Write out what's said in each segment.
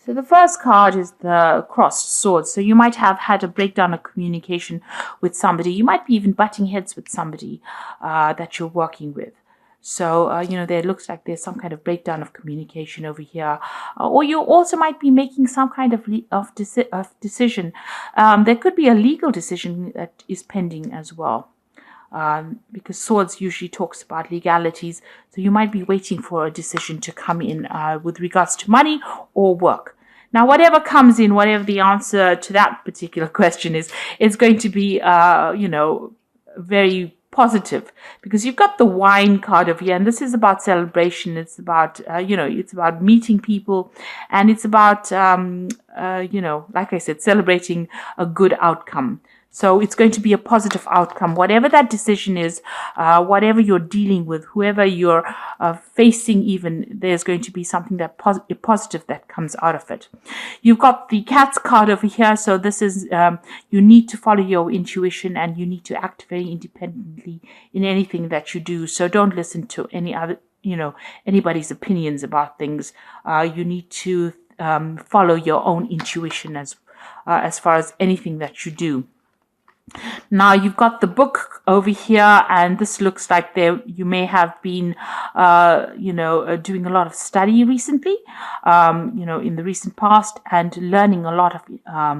So the first card is the crossed swords. So you might have had a breakdown of communication with somebody. You might be even butting heads with somebody that you're working with. So, there looks like there's some kind of breakdown of communication over here. Or you also might be making some kind of decision. There could be a legal decision that is pending as well. Because swords usually talks about legalities. So you might be waiting for a decision to come in with regards to money or work. Now, whatever comes in, whatever the answer to that particular question is, it's going to be, very positive, because you've got the wine card over here, and this is about celebration. It's about, it's about meeting people, and it's about, like I said, celebrating a good outcome. So it's going to be a positive outcome, whatever that decision is, whatever you're dealing with, whoever you're facing even, there's going to be something that positive that comes out of it. You've got the Cat's card over here. So this is, you need to follow your intuition, and you need to act very independently in anything that you do. So don't listen to any other, anybody's opinions about things. You need to follow your own intuition as far as anything that you do. Now you've got the book over here, and this looks like you may have been, doing a lot of study recently, in the recent past, and learning a lot of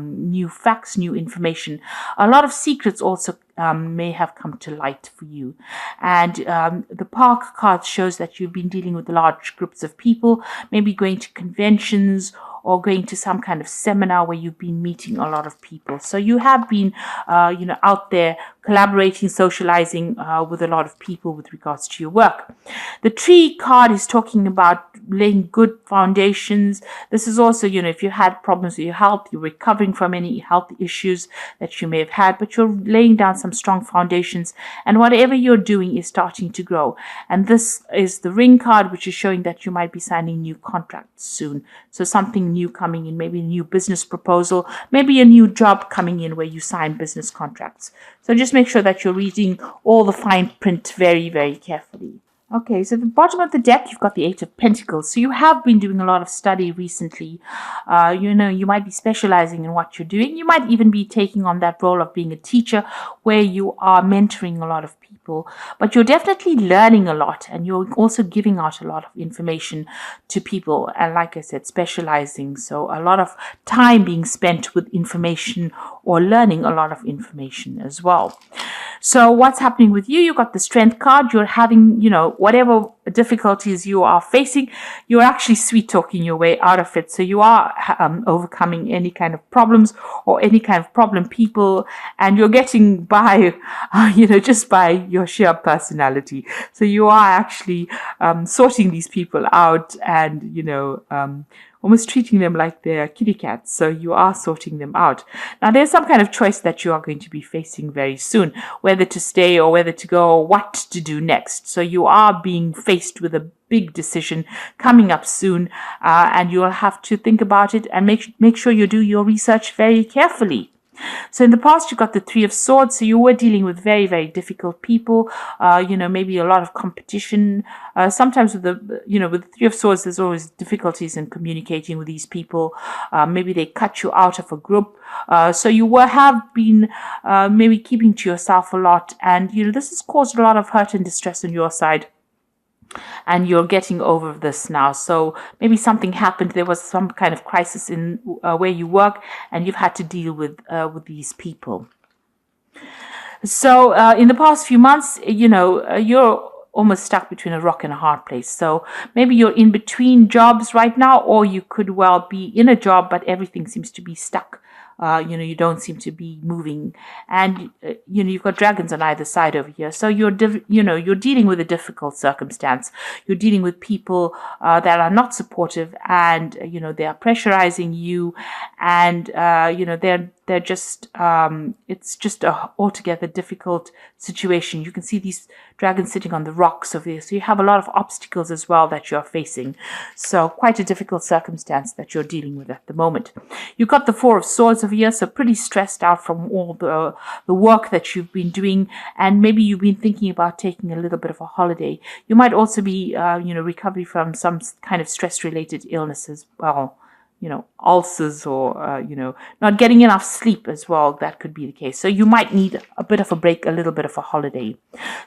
new facts, new information. A lot of secrets also may have come to light for you. And the Park card shows that you've been dealing with large groups of people, maybe going to conventions or going to some kind of seminar where you've been meeting a lot of people. So you have been, out there collaborating, socializing with a lot of people with regards to your work. The Tree card is talking about laying good foundations. This is also, if you had problems with your health, you're recovering from any health issues that you may have had, but you're laying down some strong foundations, and whatever you're doing is starting to grow. And this is the Ring card, which is showing that you might be signing new contracts soon. So something new coming in, maybe a new business proposal, maybe a new job coming in where you sign business contracts. So just make sure that you're reading all the fine print very, very carefully. Okay, so at the bottom of the deck, you've got the Eight of Pentacles. So you have been doing a lot of study recently. You might be specializing in what you're doing. You might even be taking on that role of being a teacher where you are mentoring a lot of people. But you're definitely learning a lot, and you're also giving out a lot of information to people. And like I said, specializing. So a lot of time being spent with information or learning a lot of information as well. So what's happening with you? You got the Strength card. You're having, whatever difficulties you are facing, you're actually sweet talking your way out of it. So you are overcoming any kind of problems or any kind of problem people, and you're getting by, just by your sheer personality. So you are actually sorting these people out, and, almost treating them like they're kitty cats. So you are sorting them out. Now, there's some kind of choice that you are going to be facing very soon, whether to stay or whether to go, or what to do next. So you are being faced with a big decision coming up soon, and you'll have to think about it and make sure you do your research very carefully. So in the past, you got the Three of Swords. So you were dealing with very, very difficult people, maybe a lot of competition. Sometimes with the Three of Swords, there's always difficulties in communicating with these people. Maybe they cut you out of a group. So you have been maybe keeping to yourself a lot. And, this has caused a lot of hurt and distress on your side. And you're getting over this now. So maybe something happened. There was some kind of crisis in where you work, and you've had to deal with these people. So in the past few months, you're almost stuck between a rock and a hard place. So maybe you're in between jobs right now, or you could well be in a job, but everything seems to be stuck. You don't seem to be moving, and you've got dragons on either side over here. So you're dealing with a difficult circumstance. You're dealing with people that are not supportive, and they are pressurizing you, and they're just it's just a altogether difficult situation. You can see these dragons sitting on the rocks over here. So you have a lot of obstacles as well that you're facing. So quite a difficult circumstance that you're dealing with at the moment. You've got the Four of Swords over here, so pretty stressed out from all the work that you've been doing, and maybe you've been thinking about taking a little bit of a holiday. You might also be recovering from some kind of stress-related illness as well. ulcers or, not getting enough sleep as well. That could be the case. So you might need a bit of a break, a little bit of a holiday.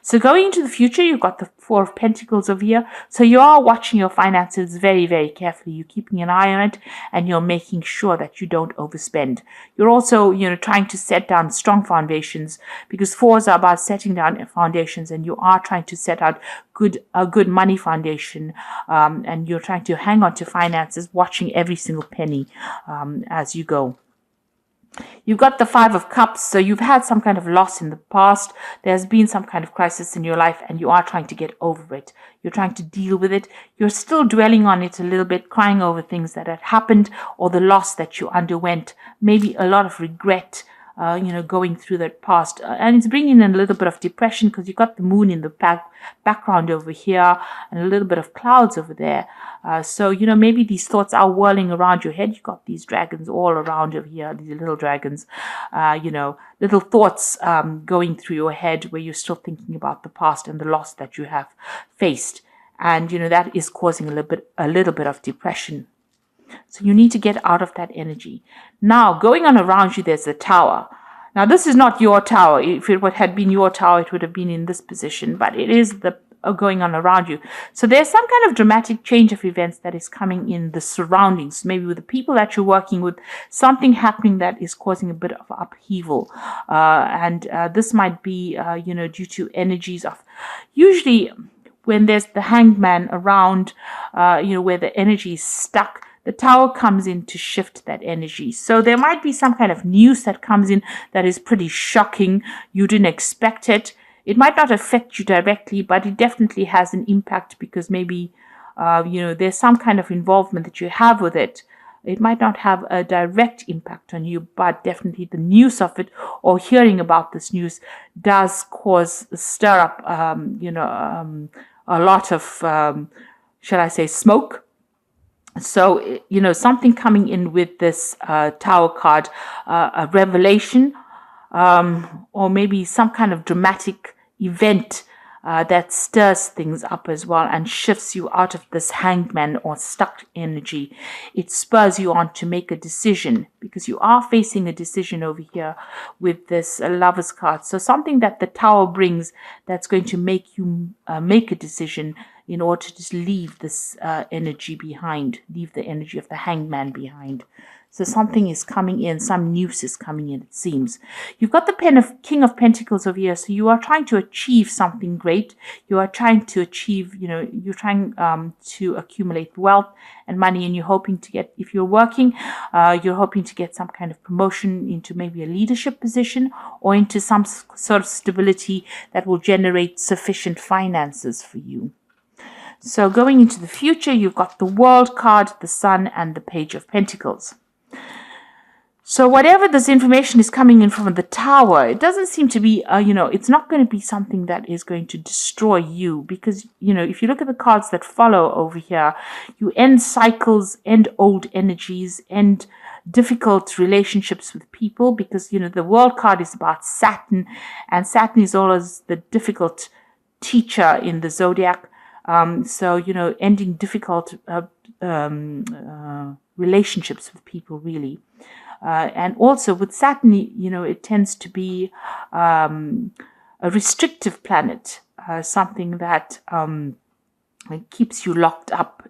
So going into the future, you've got the Four of Pentacles over here. So you are watching your finances very, very carefully. You're keeping an eye on it, and you're making sure that you don't overspend. You're also, trying to set down strong foundations, because fours are about setting down foundations, and you are trying to set out a good money foundation, and you're trying to hang on to finances, watching every single penny as you go. You've got the Five of Cups, so you've had some kind of loss in the past. There's been some kind of crisis in your life, and you are trying to get over it. You're trying to deal with it. You're still dwelling on it a little bit, crying over things that had happened or the loss that you underwent. Maybe a lot of regret, going through that past. And it's bringing in a little bit of depression, because you've got the moon in the background over here and a little bit of clouds over there. So, maybe these thoughts are whirling around your head. You've got these dragons all around over here, these little dragons, little thoughts going through your head, where you're still thinking about the past and the loss that you have faced. And, that is causing a little bit of depression. So you need to get out of that energy. Now, going on around you, there's the Tower. Now, this is not your tower. If it had been your tower, it would have been in this position, but it is the going on around you. So there's some kind of dramatic change of events that is coming in the surroundings, maybe with the people that you're working with, something happening that is causing a bit of upheaval. And this might be, due to energies of, usually when there's the Hanged Man around, where the energy is stuck, the Tower comes in to shift that energy. So there might be some kind of news that comes in that is pretty shocking. You didn't expect it. It might not affect you directly, but it definitely has an impact, because maybe, there's some kind of involvement that you have with it. It might not have a direct impact on you, but definitely the news of it, or hearing about this news, does stir up, a lot of, shall I say, smoke. So, something coming in with this Tower card, a revelation, or maybe some kind of dramatic event that stirs things up as well, and shifts you out of this Hanged Man or stuck energy. It spurs you on to make a decision, because you are facing a decision over here with this Lover's card. So something that the Tower brings, that's going to make you make a decision in order to just leave this energy behind, leave the energy of the Hanged Man behind. So something is coming in, some news is coming in, it seems. You've got the King of Pentacles over here. So you are trying to achieve something great. You are trying to achieve, you're trying to accumulate wealth and money, and you're hoping to get, if you're working, you're hoping to get some kind of promotion into maybe a leadership position, or into some sort of stability that will generate sufficient finances for you. So going into the future, you've got the World card, the Sun, and the Page of Pentacles. So whatever this information is coming in from the Tower, it doesn't seem to be, it's not going to be something that is going to destroy you, because, if you look at the cards that follow over here, you end cycles, end old energies, end difficult relationships with people, because, the World card is about Saturn, and Saturn is always the difficult teacher in the zodiac. So, ending difficult relationships with people, really. And also with Saturn, it tends to be a restrictive planet, something that keeps you locked up,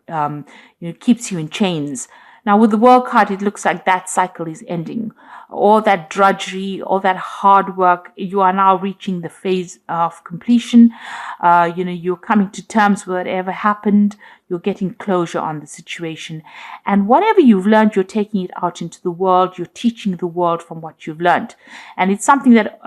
keeps you in chains. Now, with the World card, it looks like that cycle is ending. All that drudgery, all that hard work, you are now reaching the phase of completion. You're coming to terms with whatever happened. You're getting closure on the situation. And whatever you've learned, you're taking it out into the world. You're teaching the world from what you've learned. And it's something that,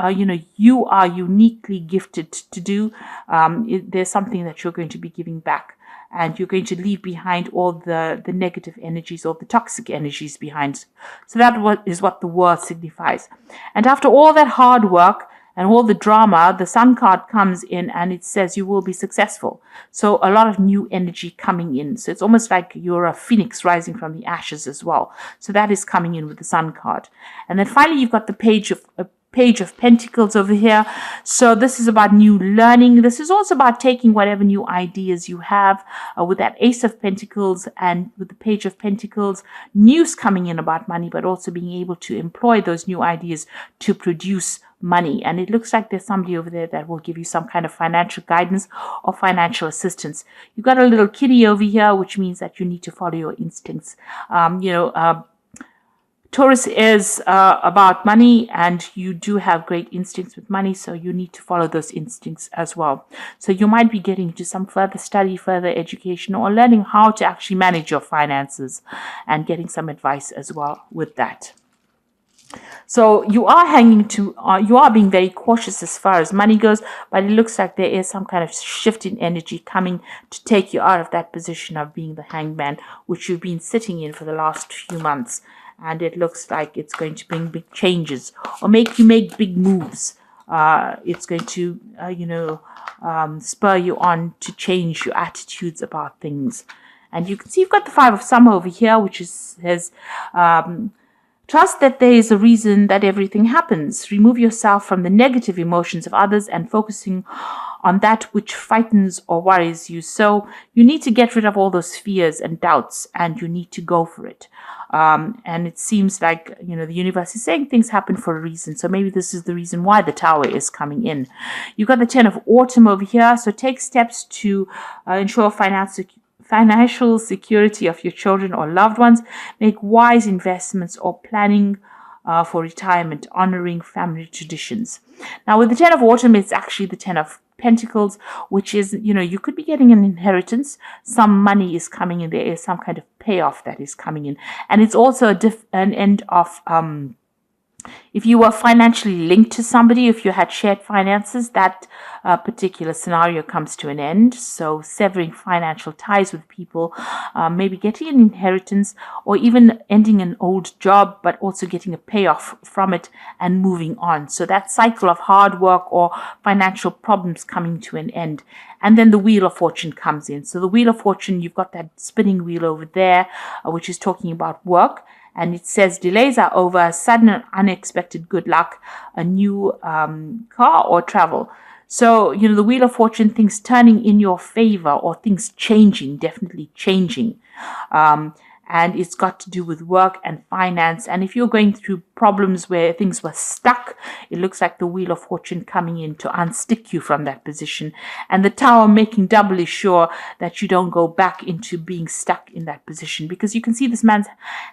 you are uniquely gifted to do. There's something that you're going to be giving back. And you're going to leave behind all the negative energies, or the toxic energies behind. So that is what the world signifies. And after all that hard work and all the drama, the Sun card comes in and it says you will be successful. So a lot of new energy coming in. So it's almost like you're a phoenix rising from the ashes as well. So that is coming in with the Sun card. And then finally, you've got the Page of Pentacles over here. So this is about new learning. This is also about taking whatever new ideas you have with that Ace of Pentacles and with the Page of Pentacles, news coming in about money, but also being able to employ those new ideas to produce money. And it looks like there's somebody over there that will give you some kind of financial guidance or financial assistance. You got a little kitty over here, which means that you need to follow your instincts. Taurus is about money, and you do have great instincts with money, so you need to follow those instincts as well. So you might be getting into some further study, further education, or learning how to actually manage your finances and getting some advice as well with that. So you are you are being very cautious as far as money goes, but it looks like there is some kind of shift in energy coming to take you out of that position of being the hangman, which you've been sitting in for the last few months. And it looks like it's going to bring big changes or make you make big moves. It's going to, spur you on to change your attitudes about things. And you can see you've got the Five of Summer over here, which says, trust that there is a reason that everything happens. Remove yourself from the negative emotions of others and focusing on that which frightens or worries you. So you need to get rid of all those fears and doubts, and you need to go for it. And it seems like, the universe is saying things happen for a reason. So maybe this is the reason why the Tower is coming in. You've got the Ten of Autumn over here. So take steps to ensure financial security of your children or loved ones. Make wise investments or planning for retirement, honoring family traditions. Now, with the Ten of Autumn, it's actually the Ten of Pentacles, which is, you could be getting an inheritance. Some money is coming in. There is some kind of payoff that is coming in. And it's also an end of, if you were financially linked to somebody, if you had shared finances, that particular scenario comes to an end. So severing financial ties with people, maybe getting an inheritance or even ending an old job, but also getting a payoff from it and moving on. So that cycle of hard work or financial problems coming to an end. And then the Wheel of Fortune comes in. So the Wheel of Fortune, you've got that spinning wheel over there, which is talking about work. And it says delays are over, sudden and unexpected good luck, a new car or travel. So, the Wheel of Fortune, things turning in your favor or things changing, definitely changing. And it's got to do with work and finance. And if you're going through problems where things were stuck, it looks like the Wheel of Fortune coming in to unstick you from that position. And the Tower making doubly sure that you don't go back into being stuck in that position. Because you can see this man's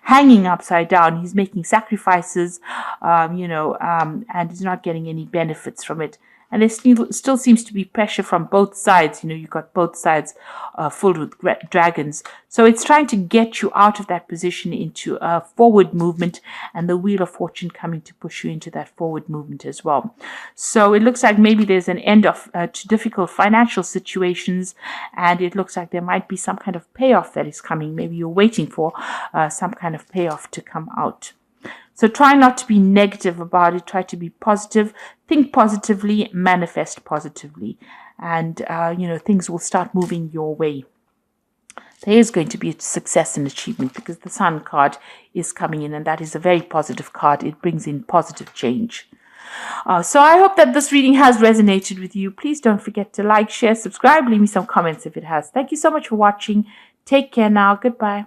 hanging upside down. He's making sacrifices, and is not getting any benefits from it. And there still seems to be pressure from both sides. You've got both sides filled with dragons. So it's trying to get you out of that position into a forward movement, and the Wheel of Fortune coming to push you into that forward movement as well. So it looks like maybe there's an end of to difficult financial situations, and it looks like there might be some kind of payoff that is coming. Maybe you're waiting for some kind of payoff to come out. So try not to be negative about it. Try to be positive. Think positively. Manifest positively. And, things will start moving your way. There is going to be a success and achievement because the Sun card is coming in, and that is a very positive card. It brings in positive change. So I hope that this reading has resonated with you. Please don't forget to like, share, subscribe, leave me some comments if it has. Thank you so much for watching. Take care now. Goodbye.